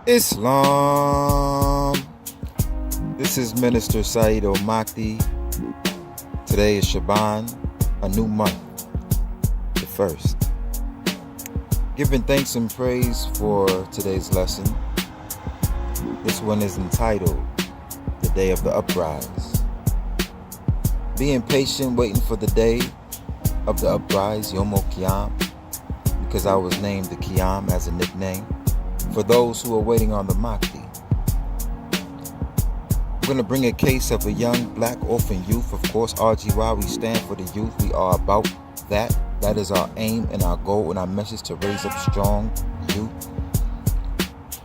Islam. This is Minister Saeed Al-Mahdi. Today is Shaban, a new month, the first. Giving thanks and praise for today's lesson. This one is entitled, The Day of the Uprise. Being patient, waiting for the day of the uprise, Yom Qiyam, because I was named the Qiyam as a nickname for those who are waiting on the Mahdi. We're going to bring a case of a young black orphan youth. Of course, RGY, we stand for the youth. We are about that. That is our aim and our goal and our message, to raise up strong youth.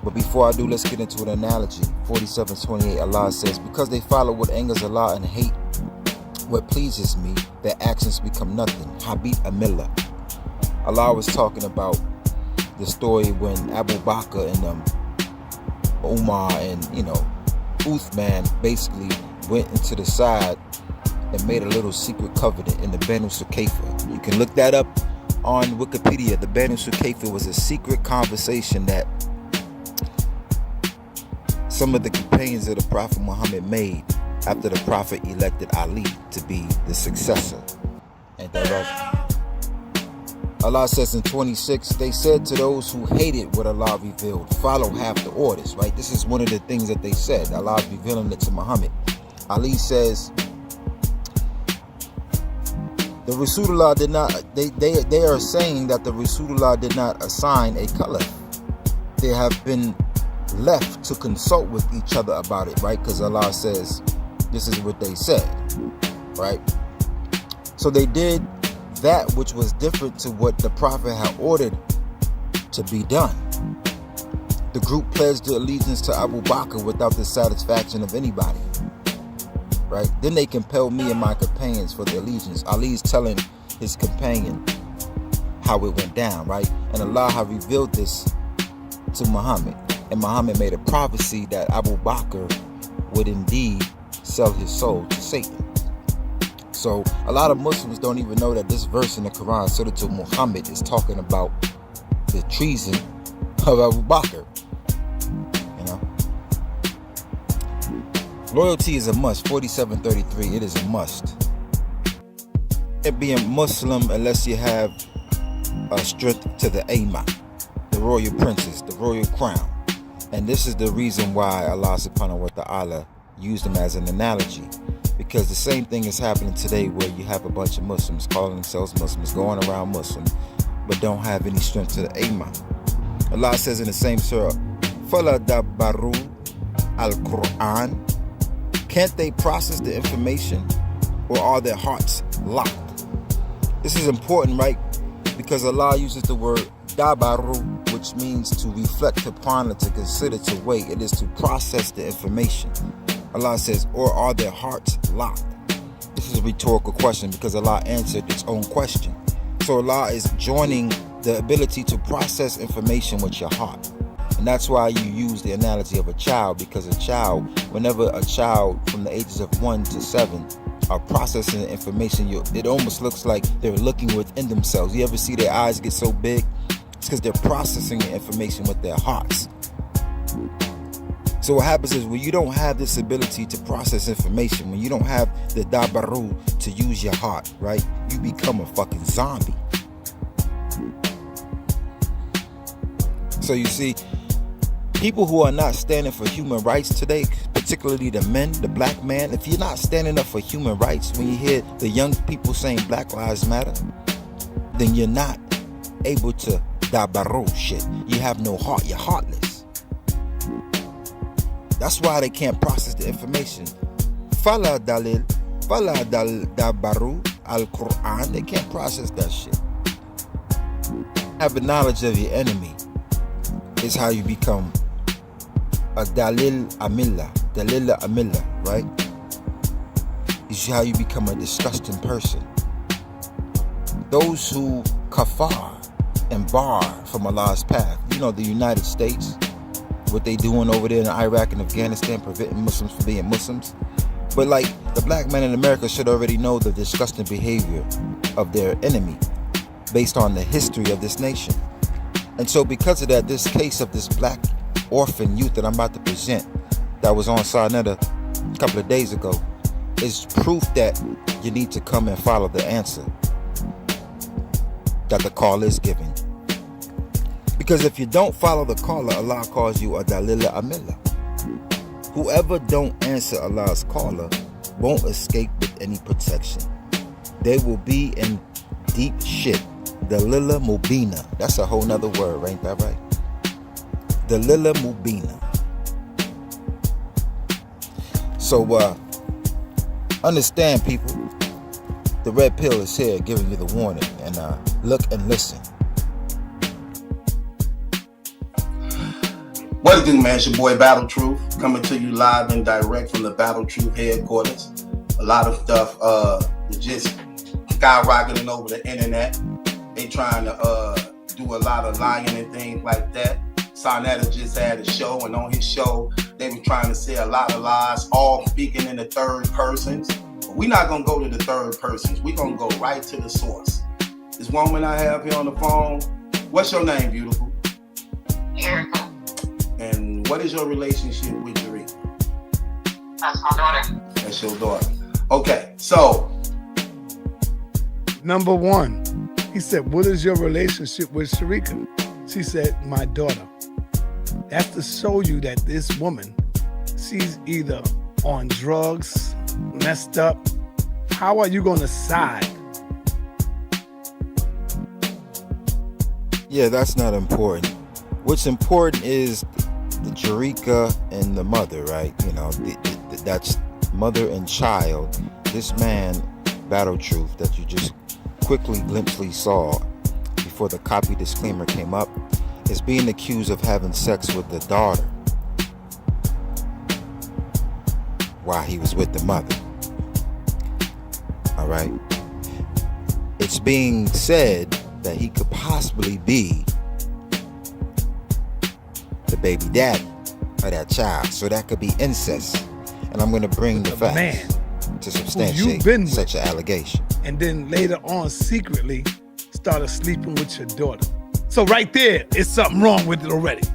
But before I do, let's get into an analogy. 47:28, Allah says, because they follow what angers Allah and hate what pleases me, their actions become nothing. Habib Amillah. Allah was talking about the story when Abu Bakr and Umar and, Uthman basically went into the side and made a little secret covenant in the Banu Suqayfa. You can look that up on Wikipedia. The Banu Suqayfa was a secret conversation that some of the companions of the Prophet Muhammad made after the Prophet elected Ali to be the successor. Ain't that right? Allah says in 26, they said to those who hated what Allah revealed, follow half the orders, right? This is one of the things that they said. Allah is revealing it to Muhammad. Ali says, the Rasulullah did not, they are saying that the Rasulullah did not assign a color. They have been left to consult with each other about it, right? Because Allah says, this is what they said, right? So they did that which was different to what the Prophet had ordered to be done. The group pledged their allegiance to Abu Bakr without the satisfaction of anybody, right? Then they compelled me and my companions for the allegiance. Ali's telling his companion how it went down, right? And Allah had revealed this to Muhammad, and Muhammad made a prophecy that Abu Bakr would indeed sell his soul to Satan. So a lot of Muslims don't even know that this verse in the Quran, Surah Muhammad, is talking about the treason of Abu Bakr. Loyalty is a must. 47:33, it is a must. It being Muslim unless you have a strength to the Imam, the royal princess, the royal crown. And this is the reason why Allah subhanahu wa ta'ala used them as an analogy. Because the same thing is happening today, where you have a bunch of Muslims calling themselves Muslims, going around Muslim, but don't have any strength to the Imam. Allah says in the same surah, فَلَا دَبَّرُوا al-Quran. Can't they process the information, or are their hearts locked? This is important, right? Because Allah uses the word dabaru, which means to reflect upon it, to consider, to weigh. It is to process the information. Allah says, or are their hearts locked? This is a rhetorical question because Allah answered its own question. So Allah is joining the ability to process information with your heart. And that's why you use the analogy of a child, because a child, whenever a child from the ages of 1 to 7 are processing the information, it almost looks like they're looking within themselves. You ever see their eyes get so big? It's because they're processing the information with their hearts. So what happens is, when you don't have this ability to process information, when you don't have the dabaru to use your heart, right, you become a fucking zombie. So you see, people who are not standing for human rights today, particularly the men, the black man, if you're not standing up for human rights, when you hear the young people saying Black Lives Matter, then you're not able to dabaru shit. You have no heart. You're heartless. That's why they can't process the information. Fala dabaru al-Quran. They can't process that shit. Having knowledge of your enemy is how you become a dalil amillah, right? Is how you become a disgusting person. Those who kafar and bar from Allah's path. The United States, what they doing over there in Iraq and Afghanistan, preventing Muslims from being Muslims. But like, the black men in America should already know the disgusting behavior of their enemy based on the history of this nation. And so because of that, this case of this black orphan youth that I'm about to present that was on Sarnetta a couple of days ago is proof that you need to come and follow the answer that the call is giving. Because if you don't follow the caller, Allah calls you a Dalila Amilla. Whoever don't answer Allah's caller won't escape with any protection. They will be in deep shit. Dalila Mubina. That's a whole nother word, ain't that right? Dalila Mubina. So understand, people, the red pill is here giving you the warning, and look and listen. What it do, man? It's your boy Battle Truth coming to you live and direct from the Battle Truth headquarters. A lot of stuff just skyrocketing over the internet. They trying to do a lot of lying and things like that. Sarnetta just had a show, and on his show, they were trying to say a lot of lies, all speaking in the third persons. But we're not going to go to the third persons. We're going to go right to the source. This woman I have here on the phone, what's your name, beautiful? Erica. And what is your relationship with Jerika? That's my daughter. That's your daughter. Okay, so. Number one, he said, what is your relationship with Sharika? She said, my daughter. That's to show you that this woman, she's either on drugs, messed up. How are you going to side? Yeah, that's not important. What's important is the Jerika and the mother, right? You know, that's mother and child. This man, Battle Truth, that you just quickly glimpsely saw before the copy disclaimer came up, is being accused of having sex with the daughter while he was with the mother. All right. It's being said that he could possibly be the baby daddy of that child. So that could be incest. And I'm going to bring the facts to substantiate such an allegation. And then later on, secretly, started sleeping with your daughter. So right there, is something wrong with it already.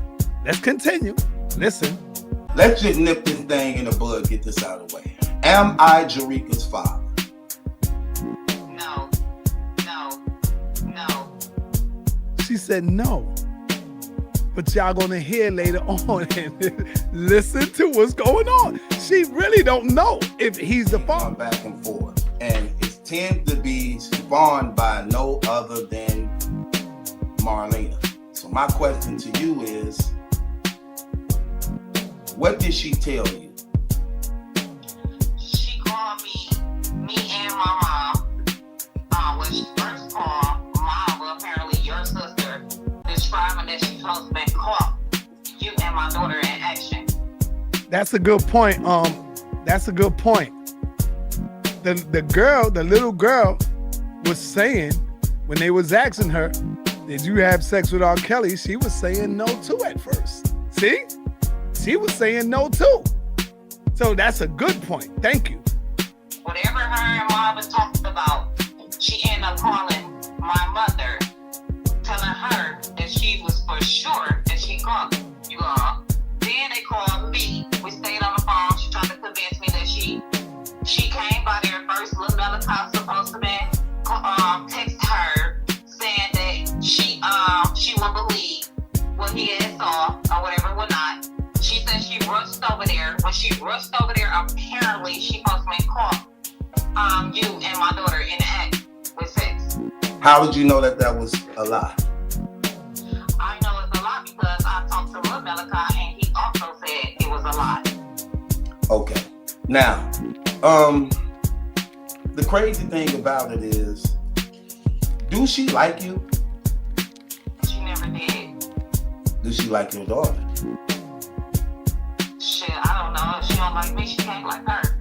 Let's continue. Listen. Let's just nip this thing in the bud, get this out of the way. Am I Jerika's father? No. She said no. But y'all gonna hear later on and listen to what's going on. She really don't know if he's the father. Back and forth. And it tends to be spawned by no other than Marlena. So my question to you is, what did she tell you? She called me and my mom. When she first called, Mom, well, apparently your sister, describing that she's supposed to be caught, you and my daughter in action. That's a good point. That's a good point. The little girl was saying, when they was asking her, did you have sex with R. Kelly? She was saying no too at first. See? She was saying no too. So that's a good point. Thank you. Whatever her and Mom was talking about, she ended up calling my mother, telling her that she was for sure that she caught you all. Then they called me. We stayed on the phone. She tried to convince me that she came by there first. Little Malachi supposed to be text her saying that she wouldn't believe what he had saw or whatever, whatnot. She said she rushed over there. When she rushed over there, apparently she supposed to be caught you and my daughter in the act with sex. How did you know that was a lie? I know it's a lie because I talked to Lil Malachi and he also said it was a lie. Okay. Now, the crazy thing about it is, do she like you? She never did. Does she like your daughter? Shit, I don't know. If she don't like me, she can't like her.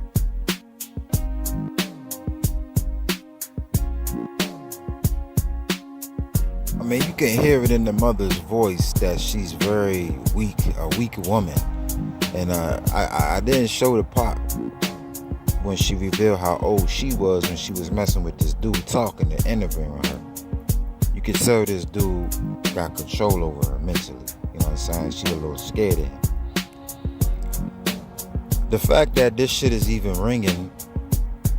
I mean, you can hear it in the mother's voice that she's very weak, a weak woman. And I didn't show the part when she revealed how old she was when she was messing with this dude talking and interviewing her. You you could tell this dude got control over her mentally. You know what I'm saying? She a little scared of him. The fact that this shit is even ringing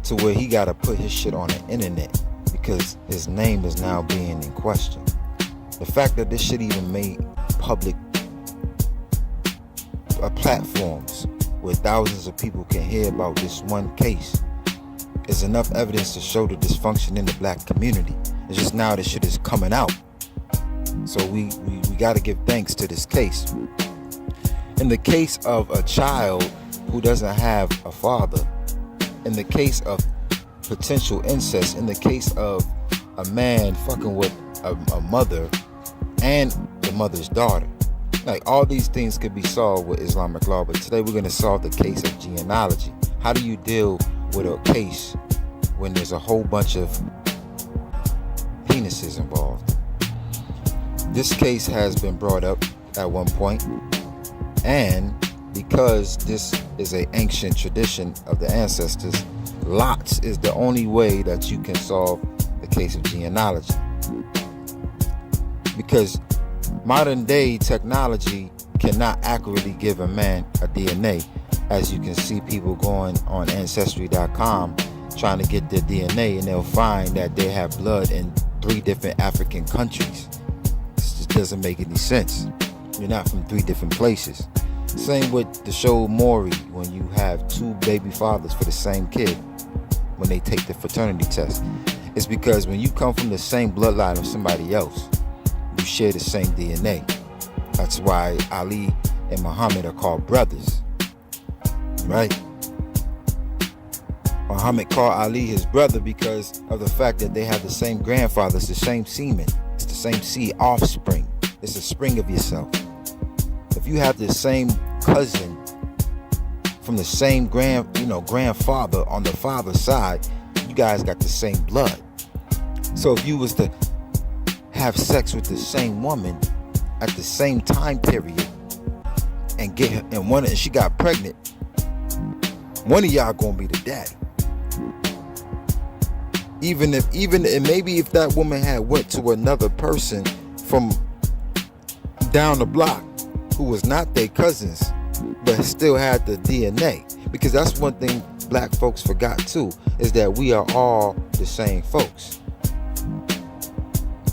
to where he gotta put his shit on the internet because his name is now being in question. The fact that this shit even made public platforms where thousands of people can hear about this one case is enough evidence to show the dysfunction in the black community. It's just now this shit is coming out. So we gotta give thanks to this case. In the case of a child who doesn't have a father, in the case of potential incest, in the case of a man fucking with a mother and the mother's daughter, like all these things could be solved with Islamic law, but today we're going to solve the case of genealogy. How do you deal with a case when there's a whole bunch of penises involved? This case has been brought up at one point, and because this is an ancient tradition of the ancestors, lots is the only way that you can solve the case of genealogy. Because modern day technology cannot accurately give a man a DNA. As you can see people going on Ancestry.com trying to get their DNA, and they'll find that they have blood in 3 different African countries. This just doesn't make any sense. You're not from 3 different places. Same with the show Maury, when you have 2 baby fathers for the same kid when they take the fraternity test. It's because when you come from the same bloodline of somebody else, you share the same DNA. That's why Ali and Muhammad are called brothers, right? Muhammad called Ali his brother because of the fact that they have the same grandfather. It's the same semen. It's the same seed offspring. It's a spring of yourself. If you have the same cousin from the same grandfather on the father's side, you guys got the same blood. So if you was to have sex with the same woman at the same time period and get her, and she got pregnant, one of y'all gonna be the daddy. Even maybe if that woman had went to another person from down the block who was not their cousins, but still had the DNA. Because that's one thing black folks forgot too, is that we are all the same folks.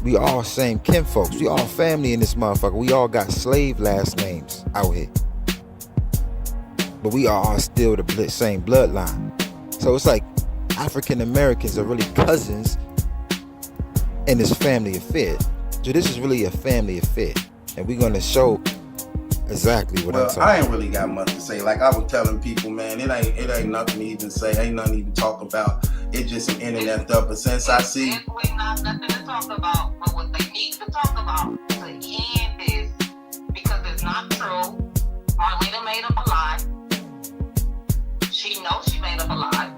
We all same kin folks. We all family in this motherfucker. We all got slave last names out here. But we are all still the same bloodline. So it's like African Americans are really cousins in this family affair. So this is really a family affair. And we're going to show exactly what I'm talking about. I ain't really got much to say. Like I was telling people, man, it ain't nothing to even say. Ain't nothing to even talk about. It's just some internet stuff. But since I see, it's not nothing to talk about. But what they need to talk about to end is, because it's not true. Marlena made up a lie. She knows she made up a lie.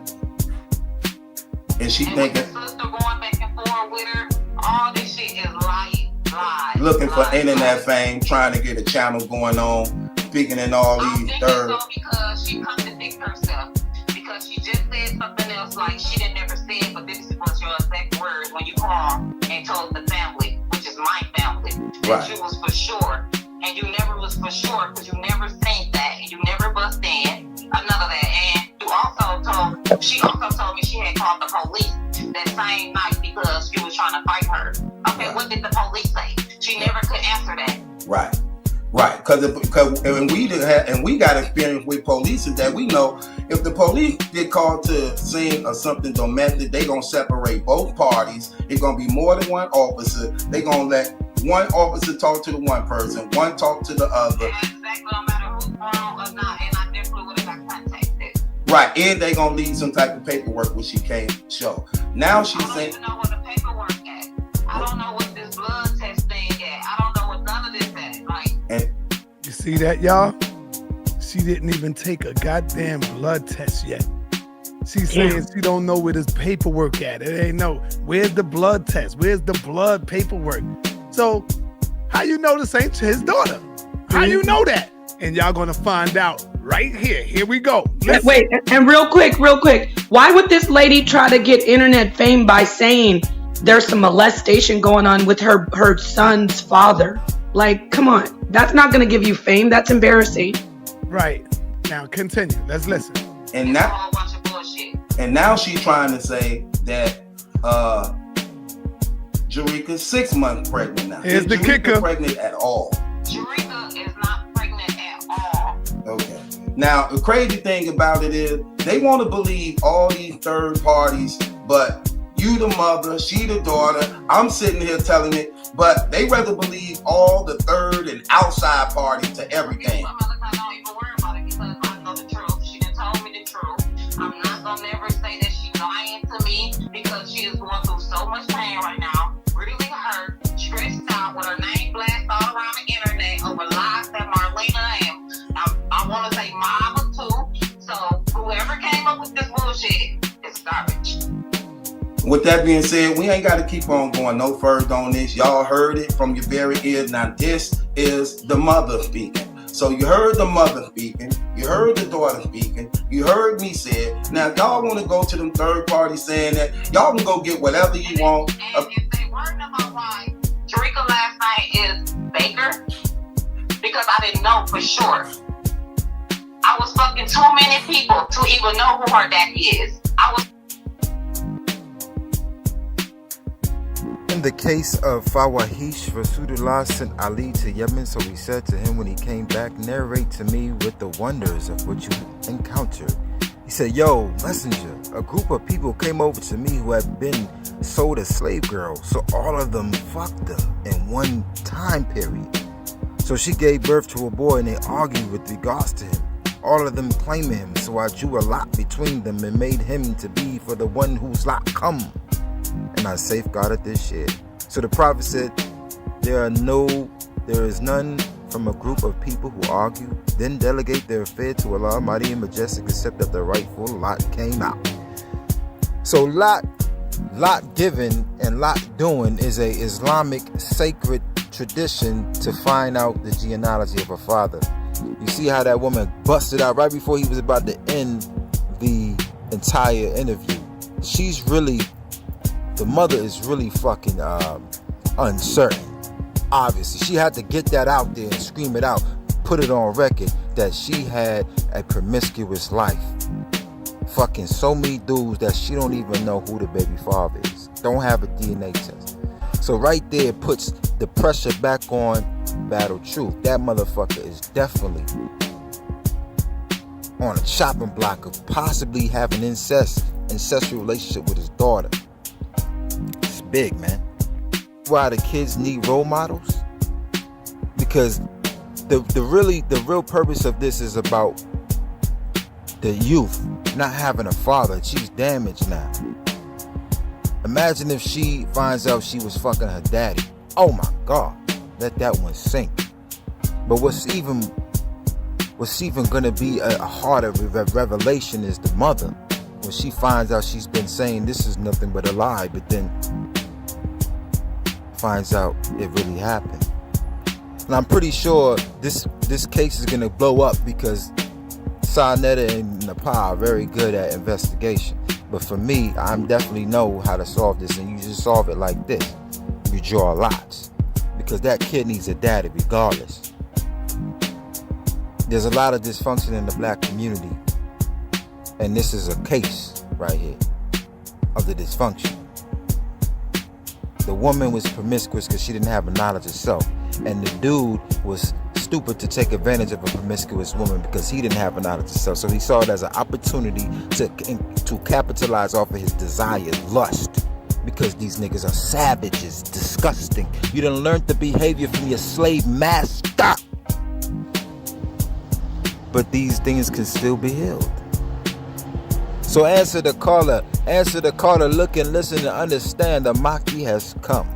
and she And thinking, with the sister going back and forth with her, all this shit is lies. looking for lies, internet lies. fame, trying to get a channel going on, speaking in all I these think third. so because she contradicted herself. Because she just said something else, like she didn't never say it, but this was your exact words when you called and told the family, which is my family, that Right. you was for sure. And you never was for sure because you never seen that and you never bust in. Another that. And she also told me she had called the police that same night because she was trying to fight her. Okay, Right. what did the police say? She never could answer that. Right. Because we got experience with police is that we know if the police get called to scene or something domestic, they gonna separate both parties. It's gonna be more than one officer. They gonna let one officer talk to the one person, one talk to the other. And exactly, no matter who's wrong or not, and I definitely would have got contacted. Right, and they gonna leave some type of paperwork which she can't show. Now I she's don't saying, even know what the paperwork at. I don't know what this blood test thing at. I don't know what none of this at. Like, You see that, y'all? She didn't even take a goddamn blood test yet. She's saying she don't know where this paperwork at. It ain't no. Where's the blood test? Where's the blood paperwork? So, how you know this ain't his daughter? How you know that? And y'all gonna find out right here. Here we go. Listen. Wait, and real quick, why would this lady try to get internet fame by saying there's some molestation going on with her son's father. Like, come on. That's not going to give you fame. That's embarrassing. Right. Now, continue. Let's listen. And It's a now, whole bunch of bullshit. and now she's trying to say that Jerika's 6 months pregnant now. Here's Is the Jerika kicker. pregnant at all? Jerika is not pregnant at all. Okay. Now, the crazy thing about it is they want to believe all these third parties, but you the mother, she the daughter. I'm sitting here telling it, but they rather believe all the third and outside parties to everything. I don't even worry about it because I know the truth. She done told me the truth. I'm not gonna never say that she's lying to me because she is going through so much pain right now, really hurt, stressed out, with her name blasted all around the internet over lies that Marlena and I want to say Mama too. So whoever came up with this bullshit is garbage. With that being said, we ain't got to keep on going no further on this. Y'all heard it from your very ears. Now this is the mother speaking. So you heard the mother speaking, you heard the daughter speaking, you heard me say it. Now y'all want to go to them third parties saying that y'all can go get whatever you want. And if they worried about why Jerika last night is Baker, because I didn't know for sure. I was fucking too many people to even know who her daddy is. I was. In the case of Fawahish, Rasulullah sent Ali to Yemen, so he said to him when he came back, narrate to me with the wonders of what you encountered. He said, yo, messenger, a group of people came over to me who had been sold as slave girls, so all of them fucked her in one time period. So she gave birth to a boy and they argued with regards to him. All of them claiming him, so I drew a lot between them and made him to be for the one whose lot come. And I safeguarded this shit. So the prophet said, there is none from a group of people who argue, then delegate their affair to Allah Almighty and Majestic, except that the rightful lot came out. So lot giving and lot doing is a Islamic sacred tradition to find out the genealogy of her father. You see how that woman busted out right before he was about to end the entire interview. The mother is really fucking uncertain. Obviously, she had to get that out there and scream it out, put it on record that she had a promiscuous life. Fucking so many dudes that she don't even know who the baby father is. Don't have a DNA test. So right there puts the pressure back on Battle Truth. That motherfucker is definitely on a chopping block of possibly having incestual relationship with his daughter. It's big, man. Why the kids need role models? Because the real purpose of this is about the youth not having a father. She's damaged now. Imagine if she finds out she was fucking her daddy. Oh my God, let that one sink. But what's even gonna be a harder revelation is the mother. When she finds out she's been saying this is nothing but a lie, but then finds out it really happened. And I'm pretty sure this case is gonna blow up because Sarnetta and Nepal are very good at investigation. But for me, I definitely know how to solve this, and you just solve it like this. You draw lots. Because that kid needs a daddy regardless. There's a lot of dysfunction in the black community. And this is a case right here of the dysfunction. The woman was promiscuous because she didn't have a knowledge of self. And the dude was stupid to take advantage of a promiscuous woman because he didn't have a knowledge of self. So he saw it as an opportunity to capitalize off of his desires, lust. Because these niggas are savages, disgusting. You done learned the behavior from your slave master. But these things can still be healed. So answer the caller, look and listen and understand the Mahdi has come.